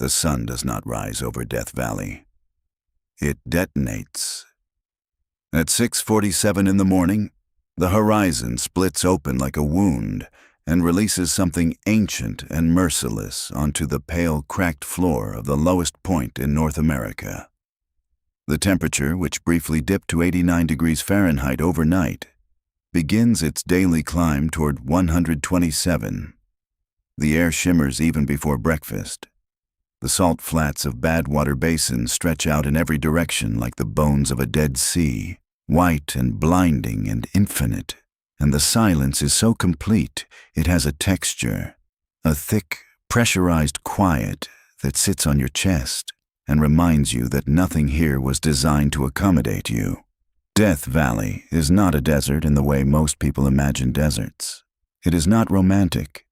The sun does not rise over Death Valley. It detonates. At 6:47 in the morning, the horizon splits open like a wound and releases something ancient and merciless onto the pale, cracked floor of the lowest point in North America. The temperature, which briefly dipped to 89 degrees Fahrenheit overnight, begins its daily climb toward 127. The air shimmers even before breakfast. The salt flats of Badwater Basin stretch out in every direction like the bones of a dead sea, white and blinding and infinite, and the silence is so complete it has a texture, a thick, pressurized quiet that sits on your chest and reminds you that nothing here was designed to accommodate you. Death Valley is not a desert in the way most people imagine deserts. It is not romantic.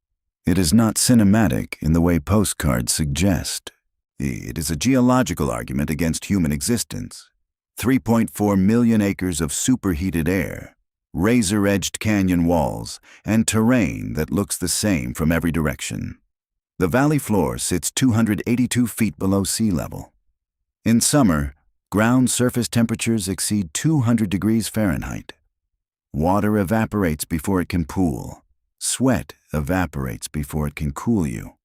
It is not cinematic in the way postcards suggest. It is a geological argument against human existence. 3.4 million acres of superheated air, razor-edged canyon walls, and terrain that looks the same from every direction. The valley floor sits 282 feet below sea level. In summer, ground surface temperatures exceed 200 degrees Fahrenheit. Water evaporates before it can pool. Sweat evaporates before it can cool you.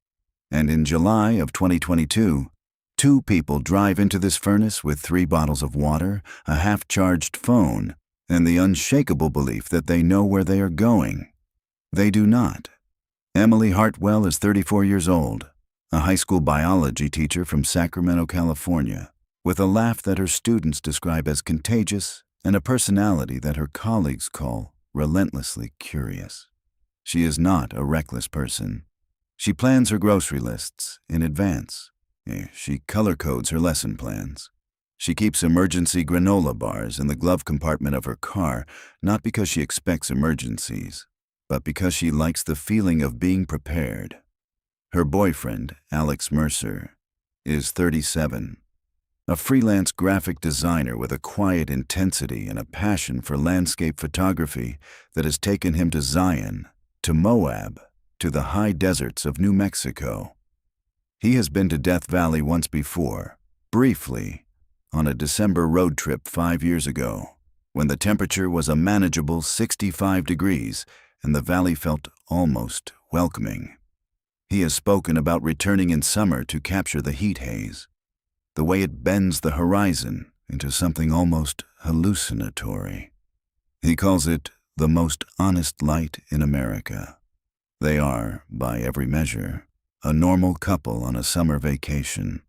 And in July of 2022, 2 people drive into this furnace with 3 bottles of water, a half-charged phone, and the unshakable belief that they know where they are going. They do not. Emily Hartwell is 34 years old, a high school biology teacher from Sacramento, California, with a laugh that her students describe as contagious and a personality that her colleagues call relentlessly curious. She is not a reckless person. She plans her grocery lists in advance. She color codes her lesson plans. She keeps emergency granola bars in the glove compartment of her car, not because she expects emergencies, but because she likes the feeling of being prepared. Her boyfriend, Alex Mercer, is 37, a freelance graphic designer with a quiet intensity and a passion for landscape photography that has taken him to Zion, to Moab, to the high deserts of New Mexico. He has been to Death Valley once before, briefly, on a December road trip 5 years ago, when the temperature was a manageable 65 degrees and the valley felt almost welcoming. He has spoken about returning in summer to capture the heat haze, the way it bends the horizon into something almost hallucinatory. He calls it the most honest light in America. They are, by every measure, a normal couple on a summer vacation.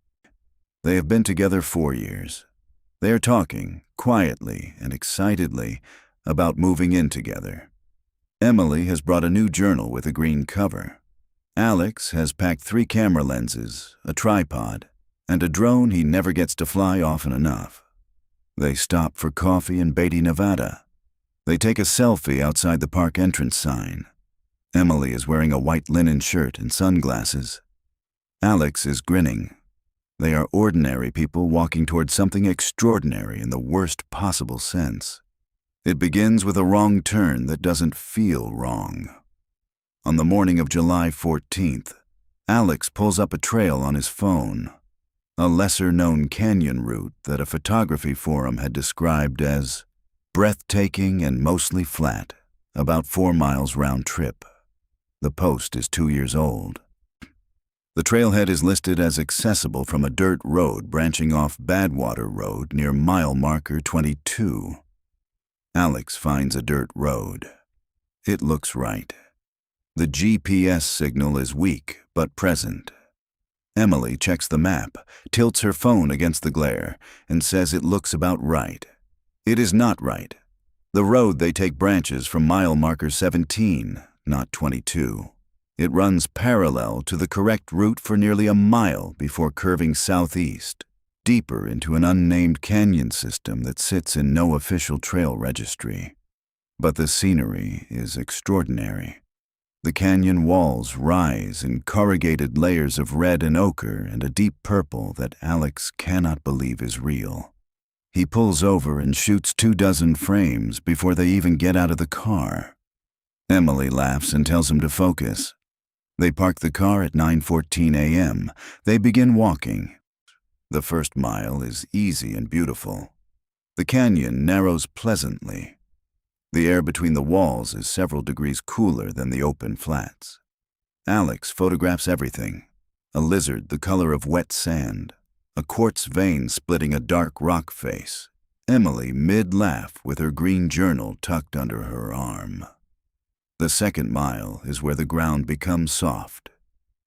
They have been together 4 years. They are talking, quietly and excitedly, about moving in together. Emily has brought a new journal with a green cover. Alex has packed 3 camera lenses, a tripod, and a drone he never gets to fly often enough. They stop for coffee in Beatty, Nevada. They take a selfie outside the park entrance sign. Emily is wearing a white linen shirt and sunglasses. Alex is grinning. They are ordinary people walking towards something extraordinary in the worst possible sense. It begins with a wrong turn that doesn't feel wrong. On the morning of July 14th, Alex pulls up a trail on his phone, a lesser-known canyon route that a photography forum had described as breathtaking and mostly flat, about 4 miles round trip. The post is 2 years old. The trailhead is listed as accessible from a dirt road branching off Badwater Road near mile marker 22. Alex finds a dirt road. It looks right. The GPS signal is weak but present. Emily checks the map, tilts her phone against the glare, and says it looks about right. It is not right. The road they take branches from mile marker 17, not 22. It runs parallel to the correct route for nearly a mile before curving southeast, deeper into an unnamed canyon system that sits in no official trail registry. But the scenery is extraordinary. The canyon walls rise in corrugated layers of red and ochre and a deep purple that Alex cannot believe is real. He pulls over and shoots 24 frames before they even get out of the car. Emily laughs and tells him to focus. They park the car at 9:14 a.m. They begin walking. The first mile is easy and beautiful. The canyon narrows pleasantly. The air between the walls is several degrees cooler than the open flats. Alex photographs everything: a lizard the color of wet sand, a quartz vein splitting a dark rock face, Emily mid-laugh with her green journal tucked under her arm. The second mile is where the ground becomes soft.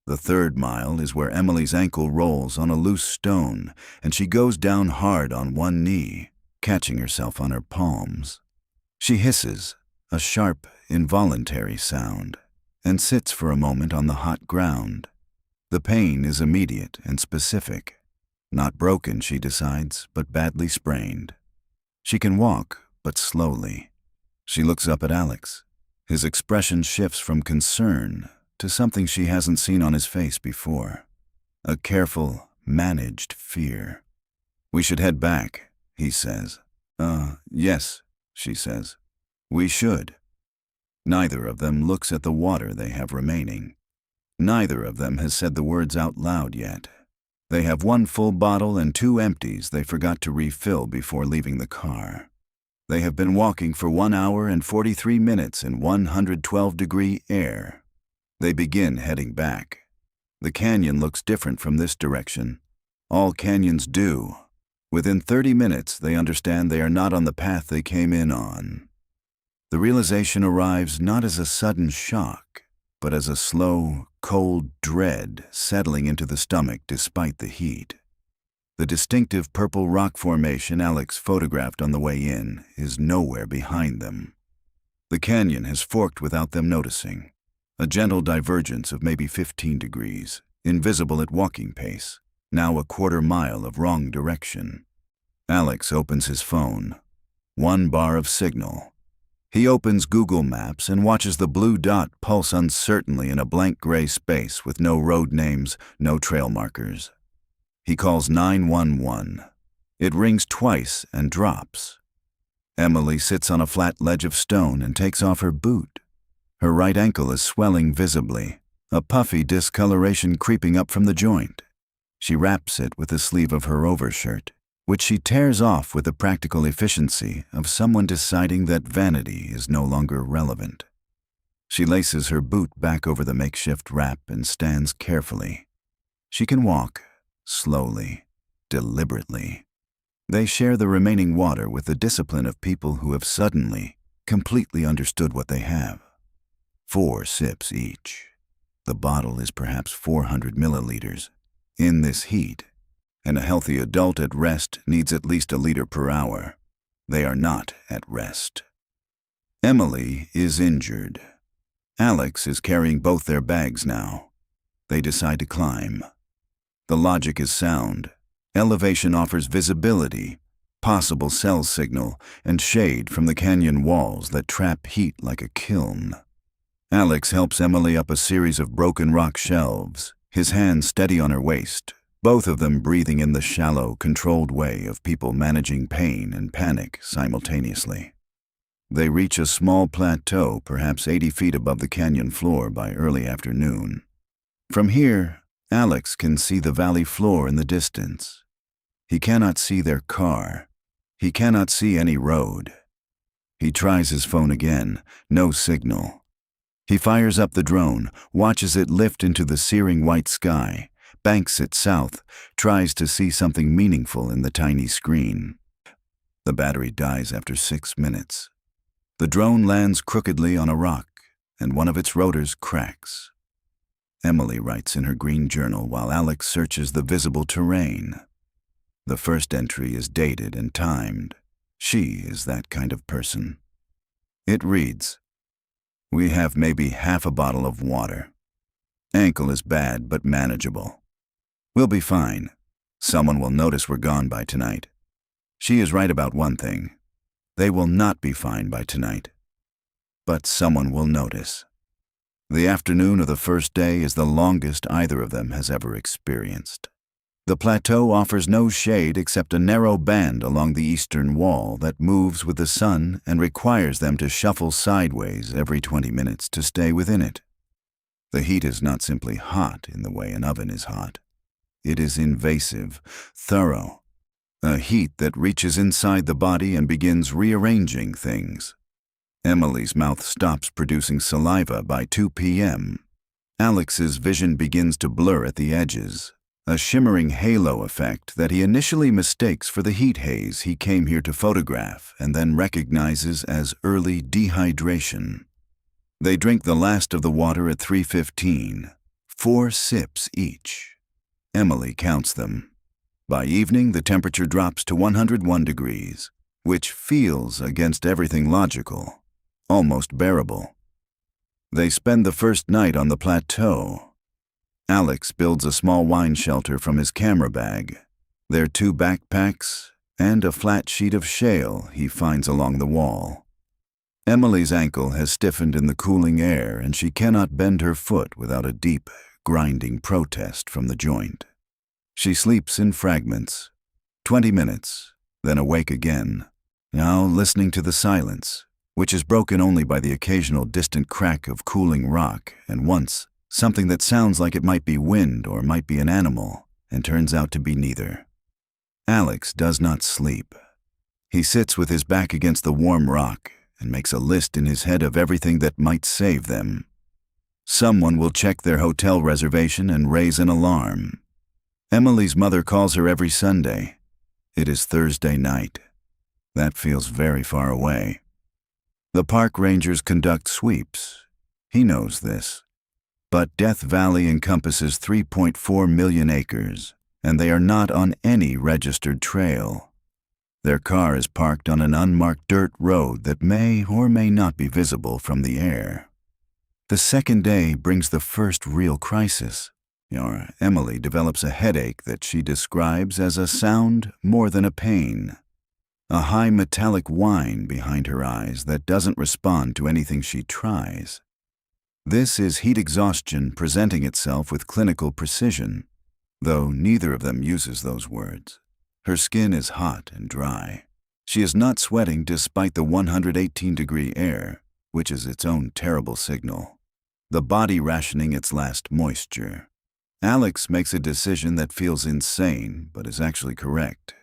The third mile is where Emily's ankle rolls on a loose stone and she goes down hard on one knee, catching herself on her palms. She hisses, a sharp, involuntary sound, and sits for a moment on the hot ground. The pain is immediate and specific. Not broken, she decides, but badly sprained. She can walk, but slowly. She looks up at Alex. His expression shifts from concern to something she hasn't seen on his face before. A careful, managed fear. "We should head back," he says. Yes," she says. "We should." Neither of them looks at the water they have remaining. Neither of them has said the words out loud yet. They have one full bottle and two empties they forgot to refill before leaving the car. They have been walking for 1 hour and 43 minutes in 112-degree air. They begin heading back. The canyon looks different from this direction. All canyons do. Within 30 minutes, they understand they are not on the path they came in on. The realization arrives not as a sudden shock, but as a slow, cold dread settling into the stomach despite the heat. The distinctive purple rock formation Alex photographed on the way in is nowhere behind them. The canyon has forked without them noticing. A gentle divergence of maybe 15 degrees, invisible at walking pace, now a quarter mile of wrong direction. Alex opens his phone. 1 bar of signal. He opens Google Maps and watches the blue dot pulse uncertainly in a blank gray space with no road names, no trail markers. He calls 911. It rings twice and drops. Emily sits on a flat ledge of stone and takes off her boot. Her right ankle is swelling visibly, a puffy discoloration creeping up from the joint. She wraps it with the sleeve of her overshirt, which she tears off with the practical efficiency of someone deciding that vanity is no longer relevant. She laces her boot back over the makeshift wrap and stands carefully. She can walk, slowly, deliberately. They share the remaining water with the discipline of people who have suddenly, completely understood what they have. 4 sips each. The bottle is perhaps 400 milliliters. In this heat, and a healthy adult at rest needs at least 1 liter per hour. They are not at rest. Emily is injured. Alex is carrying both their bags now. They decide to climb. The logic is sound. Elevation offers visibility, possible cell signal, and shade from the canyon walls that trap heat like a kiln. Alex helps Emily up a series of broken rock shelves, his hand steady on her waist, both of them breathing in the shallow, controlled way of people managing pain and panic simultaneously. They reach a small plateau, perhaps 80 feet above the canyon floor by early afternoon. From here, Alex can see the valley floor in the distance. He cannot see their car. He cannot see any road. He tries his phone again, no signal. He fires up the drone, watches it lift into the searing white sky, banks it south, tries to see something meaningful in the tiny screen. The battery dies after 6 minutes. The drone lands crookedly on a rock, and one of its rotors cracks. Emily writes in her green journal while Alex searches the visible terrain. The first entry is dated and timed. She is that kind of person. It reads, "We have maybe half a bottle of water. Ankle is bad but manageable. We'll be fine. Someone will notice we're gone by tonight. She is right about one thing. They will not be fine by tonight. But someone will notice." The afternoon of the first day is the longest either of them has ever experienced. The plateau offers no shade except a narrow band along the eastern wall that moves with the sun and requires them to shuffle sideways every 20 minutes to stay within it. The heat is not simply hot in the way an oven is hot. It is invasive, thorough, a heat that reaches inside the body and begins rearranging things. Emily's mouth stops producing saliva by 2 p.m. Alex's vision begins to blur at the edges, a shimmering halo effect that he initially mistakes for the heat haze he came here to photograph and then recognizes as early dehydration. They drink the last of the water at 3:15, 4 sips each. Emily counts them. By evening, the temperature drops to 101 degrees, which feels, against everything logical, almost bearable. They spend the first night on the plateau. Alex builds a small wine shelter from his camera bag, their 2 backpacks, and a flat sheet of shale he finds along the wall. Emily's ankle has stiffened in the cooling air, and she cannot bend her foot without a deep, grinding protest from the joint. She sleeps in fragments, 20 minutes, then awake again, now listening to the silence, which is broken only by the occasional distant crack of cooling rock, and once, something that sounds like it might be wind or might be an animal, and turns out to be neither. Alex does not sleep. He sits with his back against the warm rock and makes a list in his head of everything that might save them. Someone will check their hotel reservation and raise an alarm. Emily's mother calls her every Sunday. It is Thursday night. That feels very far away. The park rangers conduct sweeps. He knows this. But Death Valley encompasses 3.4 million acres, and they are not on any registered trail. Their car is parked on an unmarked dirt road that may or may not be visible from the air. The second day brings the first real crisis. Emily develops a headache that she describes as a sound more than a pain. A high metallic whine behind her eyes that doesn't respond to anything she tries. This is heat exhaustion presenting itself with clinical precision, though neither of them uses those words. Her skin is hot and dry. She is not sweating despite the 118-degree air, which is its own terrible signal. The body rationing its last moisture. Alex makes a decision that feels insane, but is actually correct.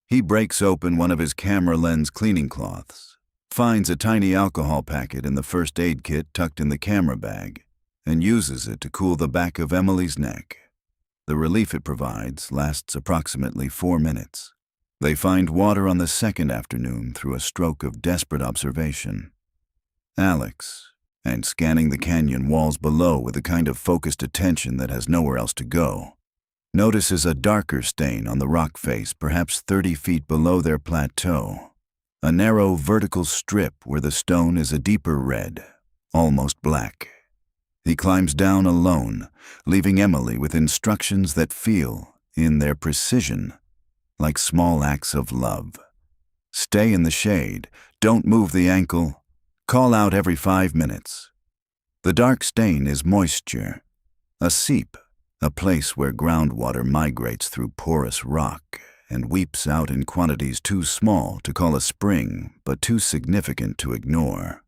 He breaks open one of his camera lens cleaning cloths, finds a tiny alcohol packet in the first aid kit tucked in the camera bag, and uses it to cool the back of Emily's neck. The relief it provides lasts approximately 4 minutes. They find water on the second afternoon through a stroke of desperate observation. Alex, and scanning the canyon walls below with a kind of focused attention that has nowhere else to go, notices a darker stain on the rock face perhaps 30 feet below their plateau, a narrow vertical strip where the stone is a deeper red, almost black. He climbs down alone, leaving Emily with instructions that feel, in their precision, like small acts of love. Stay in the shade, don't move the ankle, call out every 5 minutes. The dark stain is moisture, a seep, a place where groundwater migrates through porous rock and weeps out in quantities too small to call a spring, but too significant to ignore.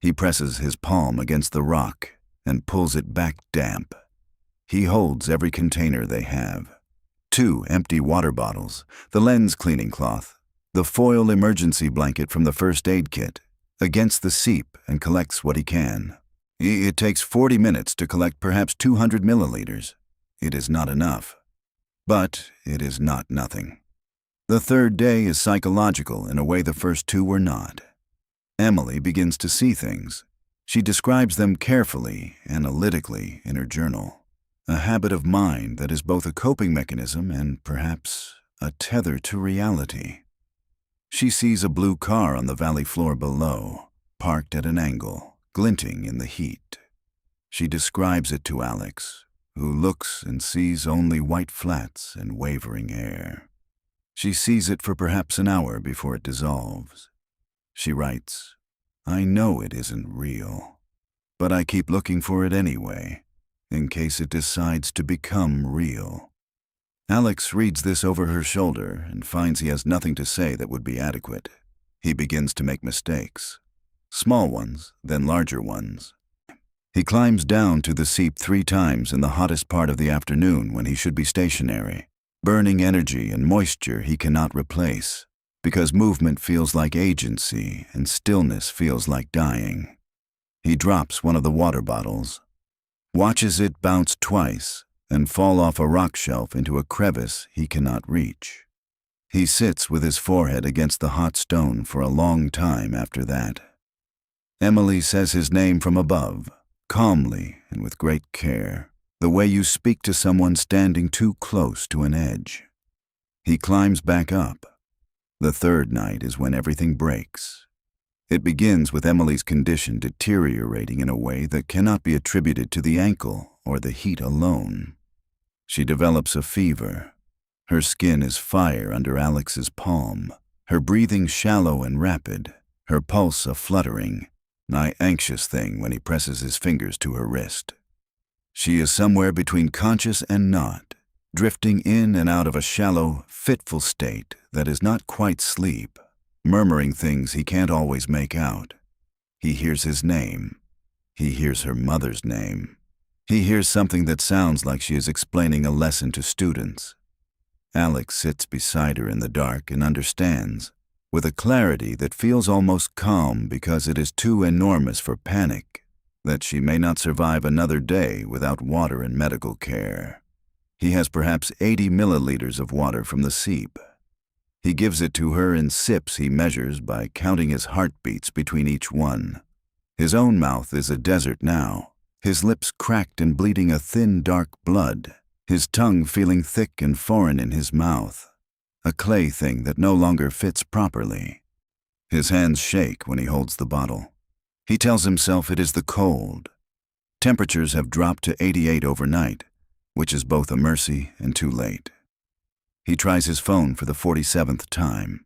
He presses his palm against the rock and pulls it back damp. He holds every container they have. 2 empty water bottles, the lens cleaning cloth, the foil emergency blanket from the first aid kit, against the seep and collects what he can. It takes 40 minutes to collect perhaps 200 milliliters. It is not enough. But it is not nothing. The third day is psychological in a way the first 2 were not. Emily begins to see things. She describes them carefully, analytically in her journal. A habit of mind that is both a coping mechanism and, perhaps, a tether to reality. She sees a blue car on the valley floor below, parked at an angle, glinting in the heat. She describes it to Alex, who looks and sees only white flats and wavering air. She sees it for perhaps an hour before it dissolves. She writes, "I know it isn't real, but I keep looking for it anyway, in case it decides to become real." Alex reads this over her shoulder and finds he has nothing to say that would be adequate. He begins to make mistakes. Small ones, then larger ones. He climbs down to the seep 3 times in the hottest part of the afternoon when he should be stationary, burning energy and moisture he cannot replace, because movement feels like agency and stillness feels like dying. He drops one of the water bottles, watches it bounce twice and fall off a rock shelf into a crevice he cannot reach. He sits with his forehead against the hot stone for a long time after that. Emily says his name from above, calmly and with great care, the way you speak to someone standing too close to an edge. He climbs back up. The 3rd night is when everything breaks. It begins with Emily's condition deteriorating in a way that cannot be attributed to the ankle or the heat alone. She develops a fever. Her skin is fire under Alex's palm, her breathing shallow and rapid, her pulse a fluttering, nigh anxious thing when he presses his fingers to her wrist. She is somewhere between conscious and not, drifting in and out of a shallow, fitful state that is not quite sleep, murmuring things he can't always make out. He hears his name. He hears her mother's name. He hears something that sounds like she is explaining a lesson to students. Alex sits beside her in the dark and understands, with a clarity that feels almost calm because it is too enormous for panic, that she may not survive another day without water and medical care. He has perhaps 80 milliliters of water from the seep. He gives it to her in sips he measures by counting his heartbeats between each one. His own mouth is a desert now, his lips cracked and bleeding a thin, dark blood, his tongue feeling thick and foreign in his mouth, a clay thing that no longer fits properly. His hands shake when he holds the bottle. He tells himself it is the cold. Temperatures have dropped to 88 overnight, which is both a mercy and too late. He tries his phone for the 47th time.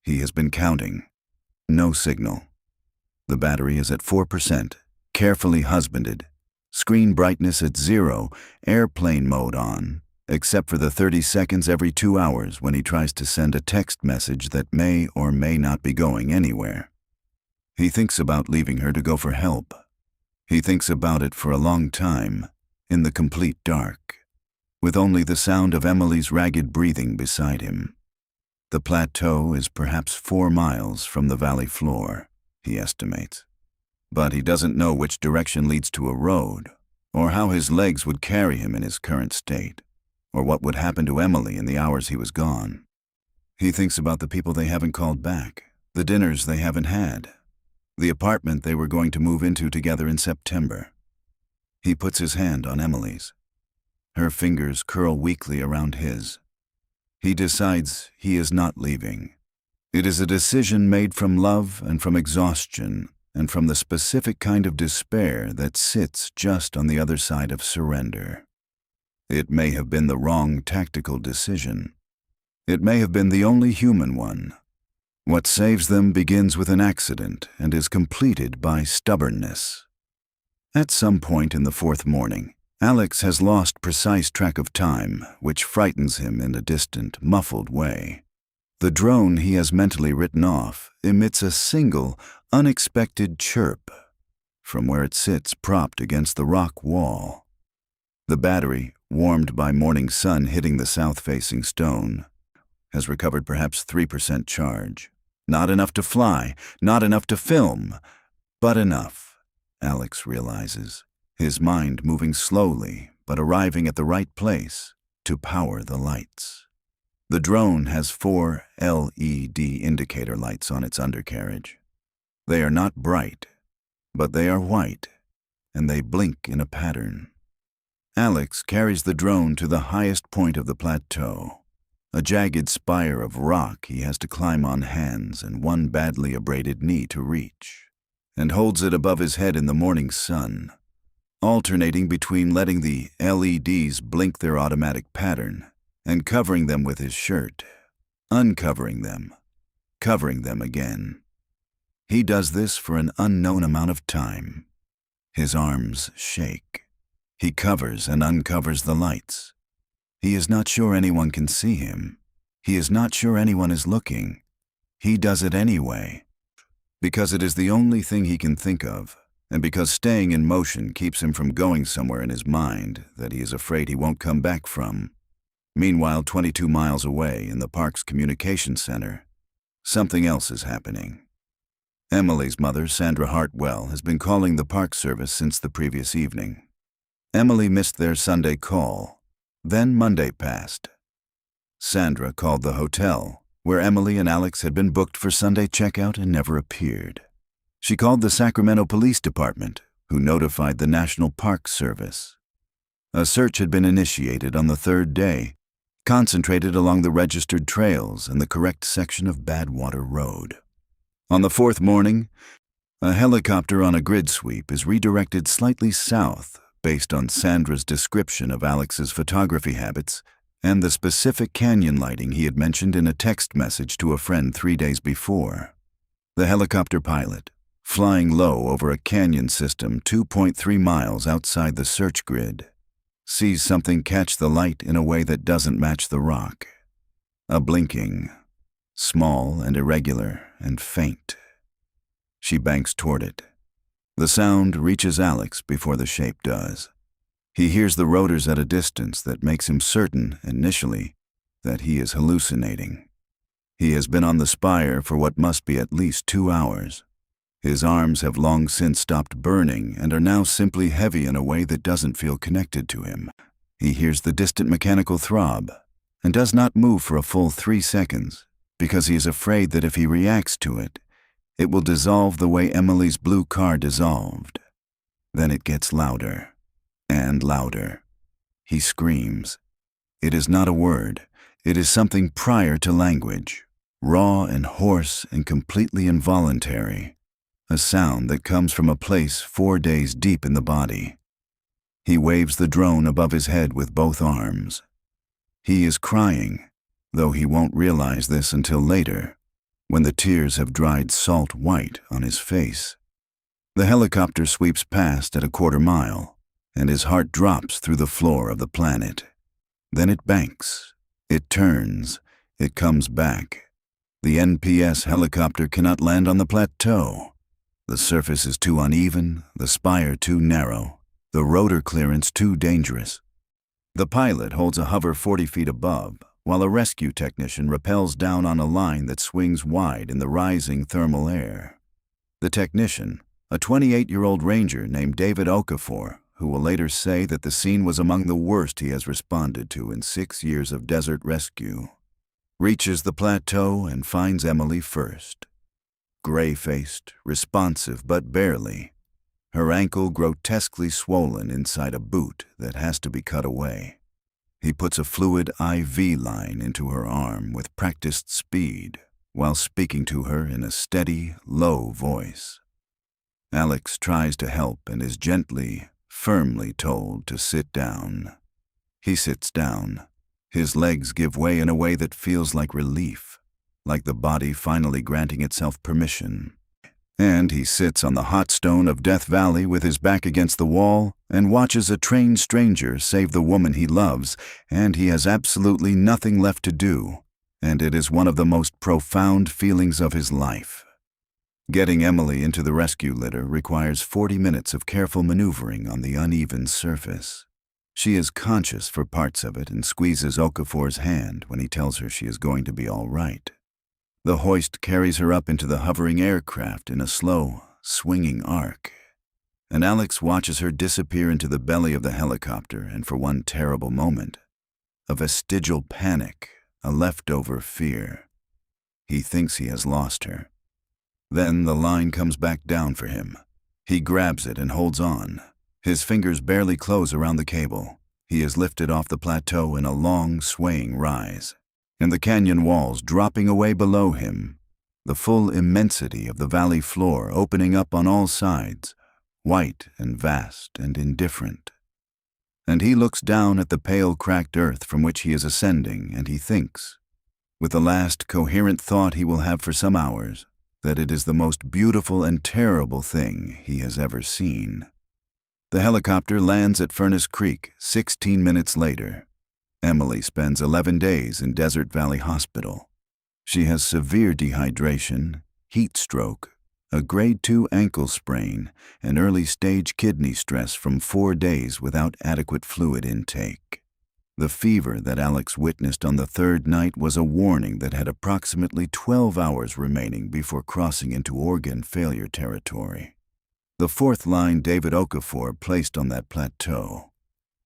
He has been counting. No signal. The battery is at 4%, carefully husbanded. Screen brightness at 0, airplane mode on, except for the 30 seconds every 2 hours when he tries to send a text message that may or may not be going anywhere. He thinks about leaving her to go for help. He thinks about it for a long time, in the complete dark, with only the sound of Emily's ragged breathing beside him. The plateau is perhaps 4 miles from the valley floor, he estimates. But he doesn't know which direction leads to a road, or how his legs would carry him in his current state, or what would happen to Emily in the hours he was gone. He thinks about the people they haven't called back, the dinners they haven't had, the apartment they were going to move into together in September. He puts his hand on Emily's. Her fingers curl weakly around his. He decides he is not leaving. It is a decision made from love and from exhaustion, and from the specific kind of despair that sits just on the other side of surrender. It may have been the wrong tactical decision. It may have been the only human one. What saves them begins with an accident and is completed by stubbornness. At some point in the 4th morning, Alex has lost precise track of time, which frightens him in a distant, muffled way. The drone he has mentally written off emits a single, unexpected chirp from where it sits propped against the rock wall. The battery, warmed by morning sun hitting the south-facing stone, has recovered perhaps 3% charge. Not enough to fly, not enough to film, but enough, Alex realizes, his mind moving slowly but arriving at the right place to power the lights. The drone has 4 LED indicator lights on its undercarriage. They are not bright, but they are white, and they blink in a pattern. Alex carries the drone to the highest point of the plateau, a jagged spire of rock he has to climb on hands and one badly abraded knee to reach, and holds it above his head in the morning sun, alternating between letting the LEDs blink their automatic pattern and covering them with his shirt, uncovering them, covering them again. He does this for an unknown amount of time. His arms shake. He covers and uncovers the lights. He is not sure anyone can see him. He is not sure anyone is looking. He does it anyway, because it is the only thing he can think of, and because staying in motion keeps him from going somewhere in his mind that he is afraid he won't come back from. Meanwhile, 22 miles away in the park's communication center, something else is happening. Emily's mother, Sandra Hartwell, has been calling the park service since the previous evening. Emily missed their Sunday call. Then Monday passed. Sandra called the hotel, where Emily and Alex had been booked for Sunday checkout and never appeared. She called the Sacramento Police Department, who notified the National Park Service. A search had been initiated on the third day, concentrated along the registered trails and the correct section of Badwater Road. On the fourth morning, a helicopter on a grid sweep is redirected slightly south based on Sandra's description of Alex's photography habits and the specific canyon lighting he had mentioned in a text message to a friend 3 days before. The helicopter pilot, flying low over a canyon system 2.3 miles outside the search grid, sees something catch the light in a way that doesn't match the rock. A blinking, small and irregular and faint. She banks toward it. The sound reaches Alex before the shape does. He hears the rotors at a distance that makes him certain, initially, that he is hallucinating. He has been on the spire for what must be at least 2 hours. His arms have long since stopped burning and are now simply heavy in a way that doesn't feel connected to him. He hears the distant mechanical throb and does not move for a full 3 seconds because he is afraid that if he reacts to it, it will dissolve the way Emily's blue car dissolved. Then it gets louder and louder. He screams. It is not a word. It is something prior to language, raw and hoarse and completely involuntary, a sound that comes from a place 4 days deep in the body. He waves the drone above his head with both arms. He is crying, though he won't realize this until later, when the tears have dried salt white on his face. The helicopter sweeps past at a 1/4 mile, and his heart drops through the floor of the planet. Then it banks. It turns. It comes back. The NPS helicopter cannot land on the plateau. The surface is too uneven, the spire too narrow, the rotor clearance too dangerous. The pilot holds a hover 40 feet above, while a rescue technician rappels down on a line that swings wide in the rising thermal air. The technician, a 28-year-old ranger named David Okafor, who will later say that the scene was among the worst he has responded to in 6 years of desert rescue, reaches the plateau and finds Emily first. Gray-faced, responsive but barely, her ankle grotesquely swollen inside a boot that has to be cut away. He puts a fluid IV line into her arm with practiced speed while speaking to her in a steady, low voice. Alex tries to help and is gently, firmly told to sit down. He sits down. His legs give way in a way that feels like relief, like the body finally granting itself permission. And he sits on the hot stone of Death Valley with his back against the wall and watches a trained stranger save the woman he loves, and he has absolutely nothing left to do, and it is one of the most profound feelings of his life. Getting Emily into the rescue litter requires 40 minutes of careful maneuvering on the uneven surface. She is conscious for parts of it and squeezes Okafor's hand when he tells her she is going to be all right. The hoist carries her up into the hovering aircraft in a slow, swinging arc, and Alex watches her disappear into the belly of the helicopter, and for one terrible moment, a vestigial panic, a leftover fear. He thinks he has lost her. Then the line comes back down for him. He grabs it and holds on. His fingers barely close around the cable. He is lifted off the plateau in a long, swaying rise, and the canyon walls dropping away below him, the full immensity of the valley floor opening up on all sides, white and vast and indifferent. And he looks down at the pale, cracked earth from which he is ascending, and he thinks, with the last coherent thought he will have for some hours, that it is the most beautiful and terrible thing he has ever seen. The helicopter lands at Furnace Creek 16 minutes later. Emily spends 11 days in Desert Valley Hospital. She has severe dehydration, heat stroke, a grade 2 ankle sprain, and early-stage kidney stress from 4 days without adequate fluid intake. The fever that Alex witnessed on the third night was a warning that had approximately 12 hours remaining before crossing into organ failure territory. The fourth line David Okafor placed on that plateau,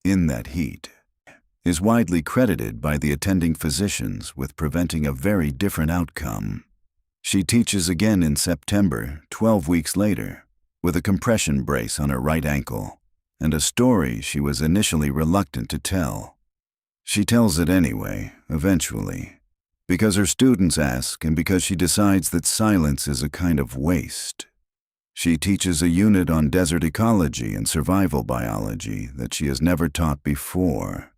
in that heat, is widely credited by the attending physicians with preventing a very different outcome. She teaches again in September, 12 weeks later, with a compression brace on her right ankle, and a story she was initially reluctant to tell. She tells it anyway, eventually, because her students ask and because she decides that silence is a kind of waste. She teaches a unit on desert ecology and survival biology that she has never taught before.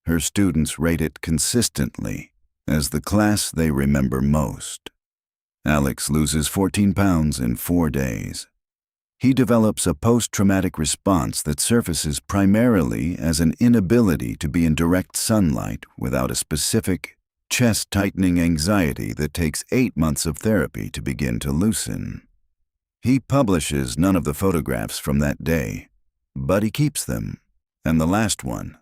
Her students rate it consistently as the class they remember most. Alex loses 14 pounds in 4 days. He develops a post-traumatic response that surfaces primarily as an inability to be in direct sunlight without a specific, chest-tightening anxiety that takes 8 months of therapy to begin to loosen. He publishes none of the photographs from that day, but he keeps them, and the last one,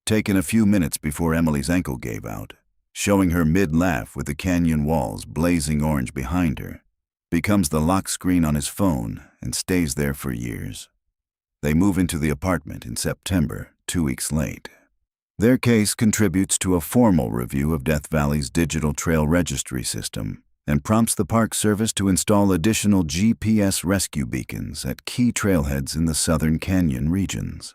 taken a few minutes before Emily's ankle gave out, showing her mid-laugh with the canyon walls blazing orange behind her, becomes the lock screen on his phone and stays there for years. They move into the apartment in September, 2 weeks late. Their case contributes to a formal review of Death Valley's digital trail registry system and prompts the Park Service to install additional GPS rescue beacons at key trailheads in the southern canyon regions.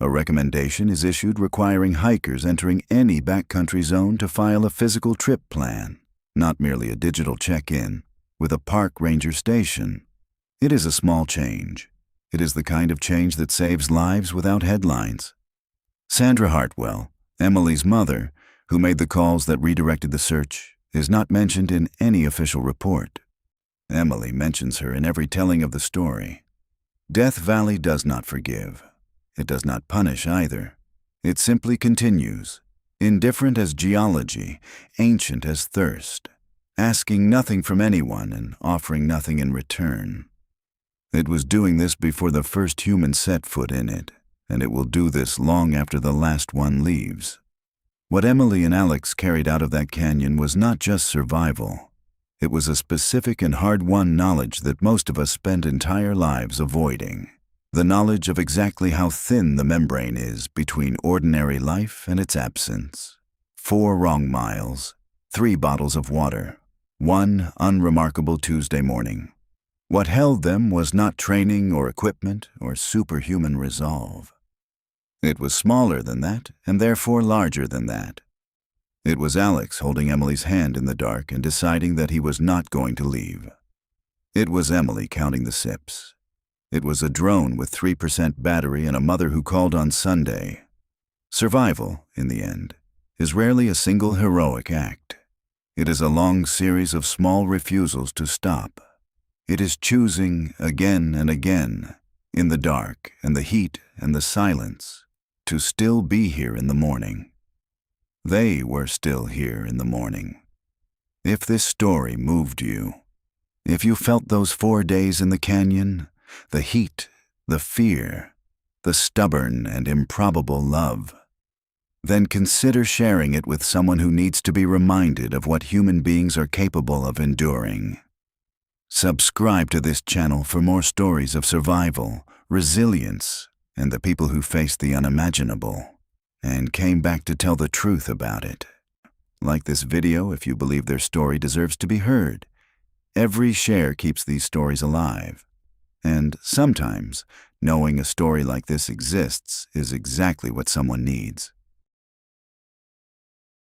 A recommendation is issued requiring hikers entering any backcountry zone to file a physical trip plan, not merely a digital check-in, with a park ranger station. It is a small change. It is the kind of change that saves lives without headlines. Sandra Hartwell, Emily's mother, who made the calls that redirected the search, is not mentioned in any official report. Emily mentions her in every telling of the story. Death Valley does not forgive. It does not punish either. It simply continues, indifferent as geology, ancient as thirst, asking nothing from anyone and offering nothing in return. It was doing this before the first human set foot in it, and it will do this long after the last one leaves. What Emily and Alex carried out of that canyon was not just survival. It was a specific and hard-won knowledge that most of us spend entire lives avoiding. The knowledge of exactly how thin the membrane is between ordinary life and its absence. 4 wrong miles, 3 bottles of water, 1 unremarkable Tuesday morning. What held them was not training or equipment or superhuman resolve. It was smaller than that, and therefore larger than that. It was Alex holding Emily's hand in the dark and deciding that he was not going to leave. It was Emily counting the sips. It was a drone with 3% battery and a mother who called on Sunday. Survival, in the end, is rarely a single heroic act. It is a long series of small refusals to stop. It is choosing again and again, in the dark and the heat and the silence, to still be here in the morning. They were still here in the morning. If this story moved you, if you felt those 4 days in the canyon, the heat, the fear, the stubborn and improbable love, then consider sharing it with someone who needs to be reminded of what human beings are capable of enduring. Subscribe to this channel for more stories of survival, resilience, and the people who faced the unimaginable and came back to tell the truth about it. Like this video if you believe their story deserves to be heard. Every share keeps these stories alive. And sometimes, knowing a story like this exists is exactly what someone needs.